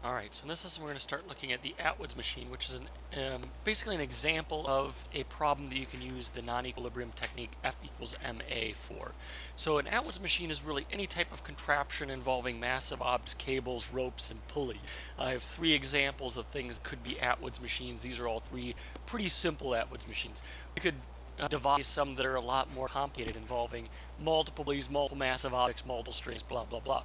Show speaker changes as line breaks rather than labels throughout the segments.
Alright, so in this lesson we're going to start looking at the Atwood's machine, which is basically an example of a problem that you can use the non-equilibrium technique F equals ma for. So an Atwood's machine is really any type of contraption involving massive objects, cables, ropes, and pulley. I have three examples of things that could be Atwood's machines. These are all three pretty simple Atwood's machines. We could devise some that are a lot more complicated, involving multiple pulleys, multiple massive objects, multiple strings, blah, blah, blah.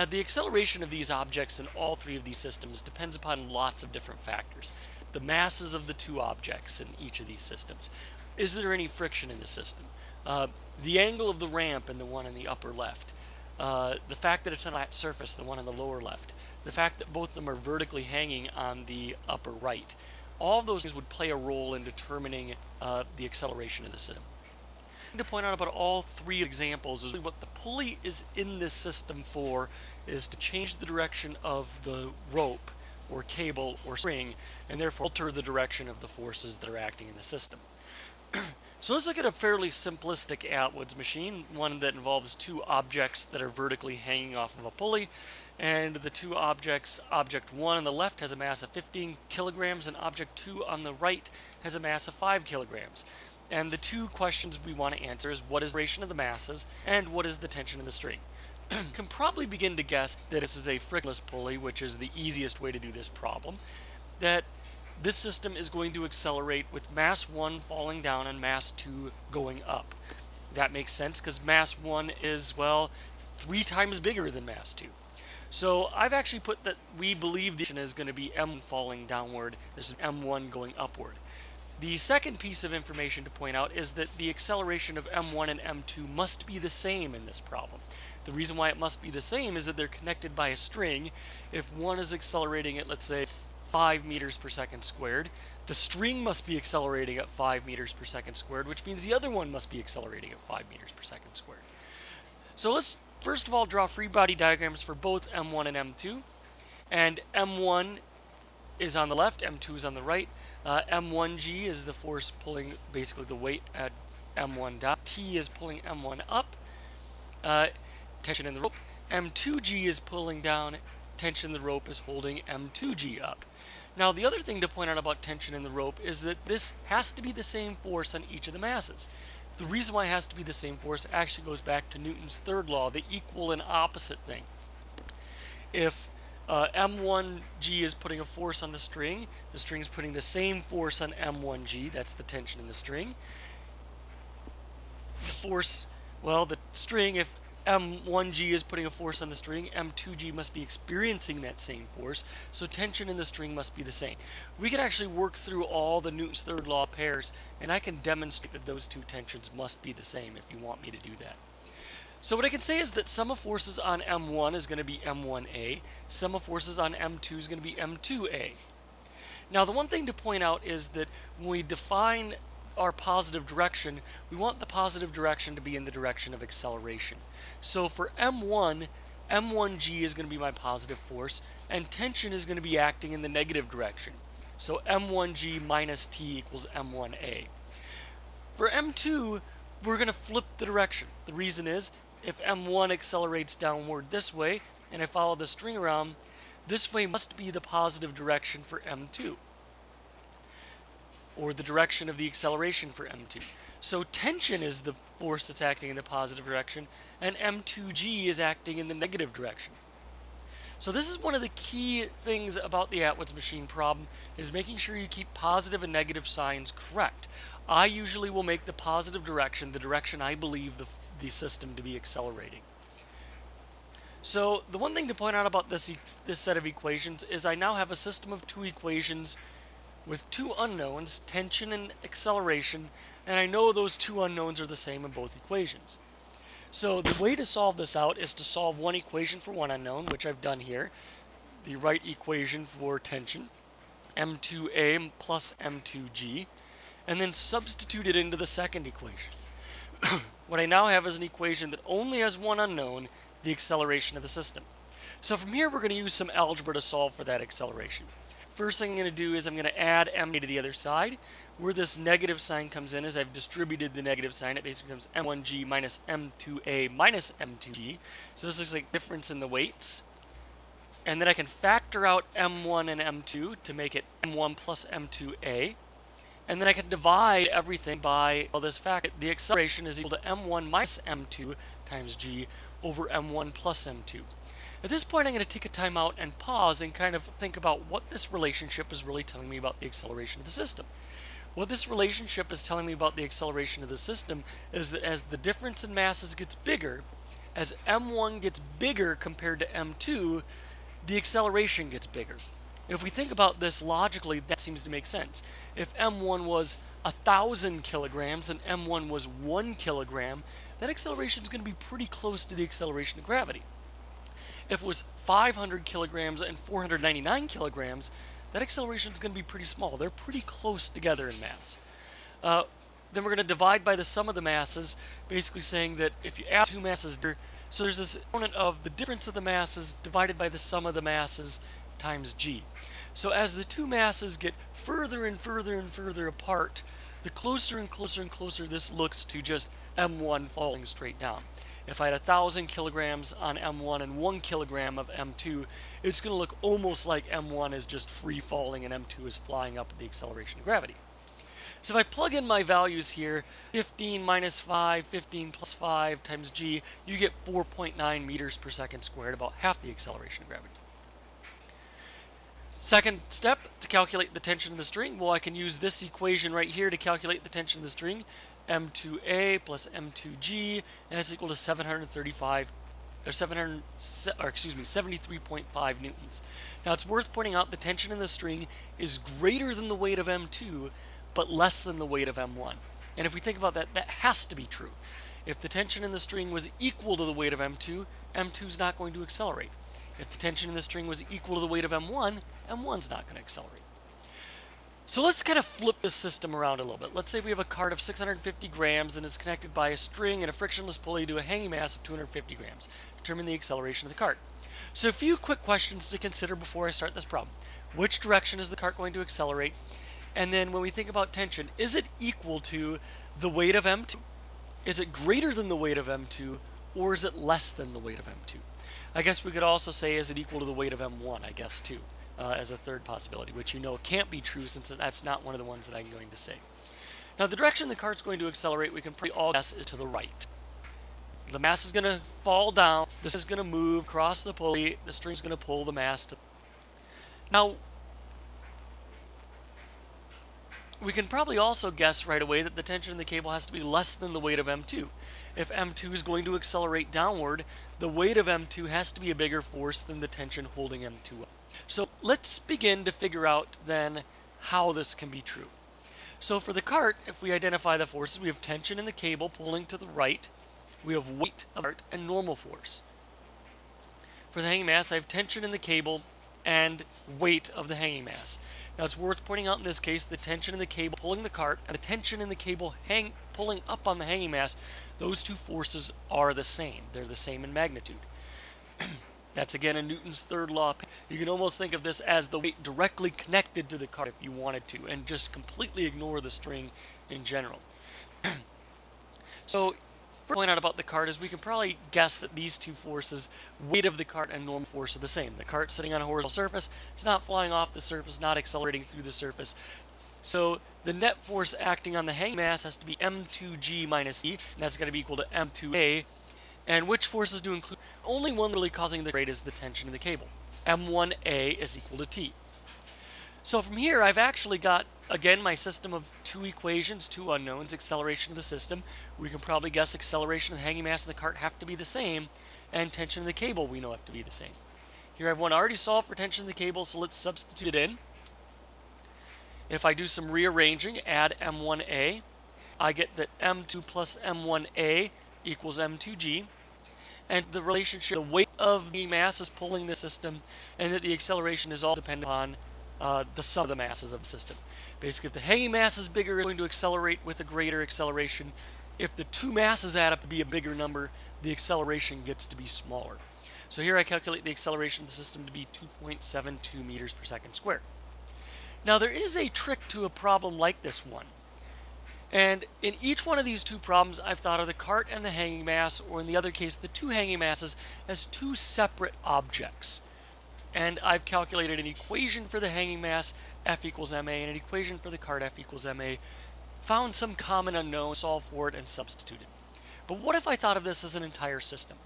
The acceleration of these objects in all three of these systems depends upon lots of different factors. The masses of the two objects in each of these systems. Is there any friction in the system? The angle of the ramp in the one in the upper left. The fact that it's on a flat surface, the one on the lower left. The fact that both of them are vertically hanging on the upper right. All of those things would play a role in determining the acceleration of the system. To point out about all three examples is what the pulley is in this system for is to change the direction of the rope or cable or string and therefore alter the direction of the forces that are acting in the system. So let's look at a fairly simplistic Atwood's machine, one that involves two objects that are vertically hanging off of a pulley, and the two objects, object 1 on the left has a mass of 15 kilograms and object 2 on the right has a mass of 5 kilograms. And the two questions we want to answer is what is the duration of the masses and what is the tension in the string. You can probably begin to guess that this is a frictionless pulley, which is the easiest way to do this problem, that this system is going to accelerate with mass 1 falling down and mass 2 going up. That makes sense because mass 1 is, well, 3 times bigger than mass 2. So I've actually put that we believe the tension is going to be M falling downward, this is M1 going upward. The second piece of information to point out is that the acceleration of M1 and M2 must be the same in this problem. The reason why it must be the same is that they're connected by a string. If one is accelerating at, let's say, 5 meters per second squared, the string must be accelerating at 5 meters per second squared, which means the other one must be accelerating at 5 meters per second squared. So let's first of all draw free body diagrams for both M1 and M2. And M1 is on the left, M2 is on the right. M1G is the force pulling basically the weight at M1 down. T is pulling M1 up. Tension in the rope. M2G is pulling down. Tension in the rope is holding M2G up. Now the other thing to point out about tension in the rope is that this has to be the same force on each of the masses. The reason why it has to be the same force actually goes back to Newton's third law, the equal and opposite thing. If M1G is putting a force on the string is putting the same force on M1G, that's the tension in the string. The force, well, the string, if M1G is putting a force on the string, M2G must be experiencing that same force, so tension in the string must be the same. We can actually work through all the Newton's third law pairs, and I can demonstrate that those two tensions must be the same if you want me to do that. So what I can say is that sum of forces on M1 is going to be M1A, sum of forces on M2 is going to be M2A. Now the one thing to point out is that when we define our positive direction, we want the positive direction to be in the direction of acceleration. So for M1, M1G is going to be my positive force, and tension is going to be acting in the negative direction. So M1G minus T equals M1A. For M2, we're going to flip the direction. The reason is, if M1 accelerates downward this way, and I follow the string around, this way must be the positive direction for M2, or the direction of the acceleration for M2. So tension is the force that's acting in the positive direction, and M2G is acting in the negative direction. So this is one of the key things about the Atwood's machine problem, is making sure you keep positive and negative signs correct. I usually will make the positive direction the direction I believe the system to be accelerating. So the one thing to point out about this set of equations is I now have a system of two equations with two unknowns, tension and acceleration, and I know those two unknowns are the same in both equations. So the way to solve this out is to solve one equation for one unknown, which I've done here, the right equation for tension, M2A plus M2G, and then substitute it into the second equation. What I now have is an equation that only has one unknown, the acceleration of the system. So from here we're going to use some algebra to solve for that acceleration. First thing I'm going to do is I'm going to add m to the other side. Where this negative sign comes in is I've distributed the negative sign. It basically becomes m1g minus m2a minus m2g. So this looks like difference in the weights. And then I can factor out m1 and m2 to make it m1 plus m2a. And then I can divide everything by, well, this fact, the acceleration is equal to m1 minus m2 times g over m1 plus m2. At this point, I'm going to take a time out and pause and kind of think about what this relationship is really telling me about the acceleration of the system. What this relationship is telling me about the acceleration of the system is that as the difference in masses gets bigger, as m1 gets bigger compared to m2, the acceleration gets bigger. If we think about this logically, that seems to make sense. If m1 was 1,000 kilograms and m1 was 1 kilogram, that acceleration is going to be pretty close to the acceleration of gravity. If it was 500 kilograms and 499 kilograms, that acceleration is going to be pretty small. They're pretty close together in mass. Then we're going to divide by the sum of the masses, basically saying that if you add two masses, so there's this component of the difference of the masses divided by the sum of the masses times g. So as the two masses get further and further and further apart, the closer and closer and closer this looks to just m1 falling straight down. If I had 1,000 kilograms on m1 and 1 kilogram of m2, it's going to look almost like m1 is just free falling and m2 is flying up with the acceleration of gravity. So if I plug in my values here, 15 minus 5, 15 plus 5 times g, you get 4.9 meters per second squared, about half the acceleration of gravity. Second step, to calculate the tension of the string, well, I can use this equation right here to calculate the tension of the string, m2a plus m2g, and that's equal to 73.5 newtons. Now it's worth pointing out the tension in the string is greater than the weight of m2, but less than the weight of m1. And if we think about that, that has to be true. If the tension in the string was equal to the weight of m2, m2 is not going to accelerate. If the tension in the string was equal to the weight of m1, m1's not going to accelerate. So let's kind of flip this system around a little bit. Let's say we have a cart of 650 grams and it's connected by a string and a frictionless pulley to a hanging mass of 250 grams. Determine the acceleration of the cart. So a few quick questions to consider before I start this problem. Which direction is the cart going to accelerate? And then when we think about tension, is it equal to the weight of m2? Is it greater than the weight of m2? Or is it less than the weight of m2? I guess we could also say, is it equal to the weight of m1, I guess, too, as a third possibility, which you know can't be true since that's not one of the ones that I'm going to say. Now, the direction the cart's going to accelerate, we can probably all guess is to the right. The mass is going to fall down, this is going to move across the pulley, the string's going to pull the mass to. Now, we can probably also guess right away that the tension in the cable has to be less than the weight of m2. If m2 is going to accelerate downward, the weight of m2 has to be a bigger force than the tension holding m2 up. So let's begin to figure out then how this can be true. So for the cart, if we identify the forces, we have tension in the cable pulling to the right, we have weight of the cart and normal force. For the hanging mass, I have tension in the cable and weight of the hanging mass. Now it's worth pointing out in this case the tension in the cable pulling the cart and the tension in the cable pulling up on the hanging mass, those two forces are the same. They're the same in magnitude. That's again in Newton's third law. You can almost think of this as the weight directly connected to the cart if you wanted to, and just completely ignore the string in general. So, first point out about the cart is we can probably guess that these two forces, weight of the cart and normal force, are the same. The cart sitting on a horizontal surface, it's not flying off the surface, not accelerating through the surface. So the net force acting on the hanging mass has to be m2g minus e, and that's going to be equal to m2a. And which forces do include? Only one really causing the rate is the tension in the cable. m1a is equal to t. So from here, I've actually got, again, my system of two equations, two unknowns, acceleration of the system. We can probably guess acceleration of the hanging mass and the cart have to be the same, and tension in the cable we know have to be the same. Here I have one already solved for tension in the cable, so let's substitute it in. If I do some rearranging, add m1a, I get that m2 plus m1a equals m2g, and the relationship, the weight of the mass is pulling the system, and that the acceleration is all dependent on the sum of the masses of the system. Basically, if the hanging mass is bigger, it's going to accelerate with a greater acceleration. If the two masses add up to be a bigger number, the acceleration gets to be smaller. So here I calculate the acceleration of the system to be 2.72 meters per second squared. Now there is a trick to a problem like this one. And in each one of these two problems, I've thought of the cart and the hanging mass, or in the other case, the two hanging masses, as two separate objects. and I've calculated an equation for the hanging mass, F equals ma, and an equation for the cart, F equals ma, found some common unknown, solved for it, and substituted. But what if I thought of this as an entire system,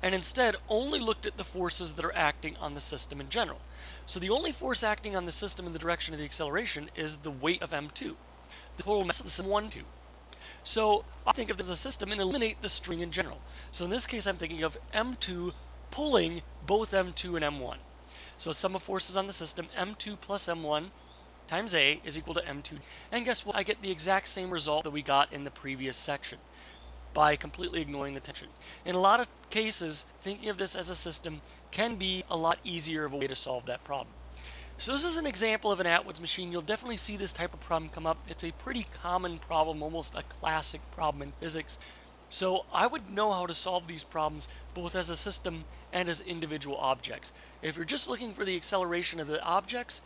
and instead only looked at the forces that are acting on the system in general? So the only force acting on the system in the direction of the acceleration is the weight of m2. The total mass of the system 1, 2. So I think of this as a system and eliminate the string in general. So in this case, I'm thinking of m2 pulling both m2 and m1. So sum of forces on the system, m2 plus m1 times a is equal to m2. And guess what? I get the exact same result that we got in the previous section by completely ignoring the tension. In a lot of cases, thinking of this as a system can be a lot easier of a way to solve that problem. So this is an example of an Atwood's machine. You'll definitely see this type of problem come up. It's a pretty common problem, almost a classic problem in physics. So I would know how to solve these problems both as a system and as individual objects. If you're just looking for the acceleration of the objects,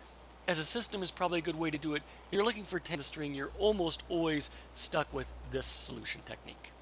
as a system is probably a good way to do it. If you're looking for tension of the string, you're almost always stuck with this solution technique.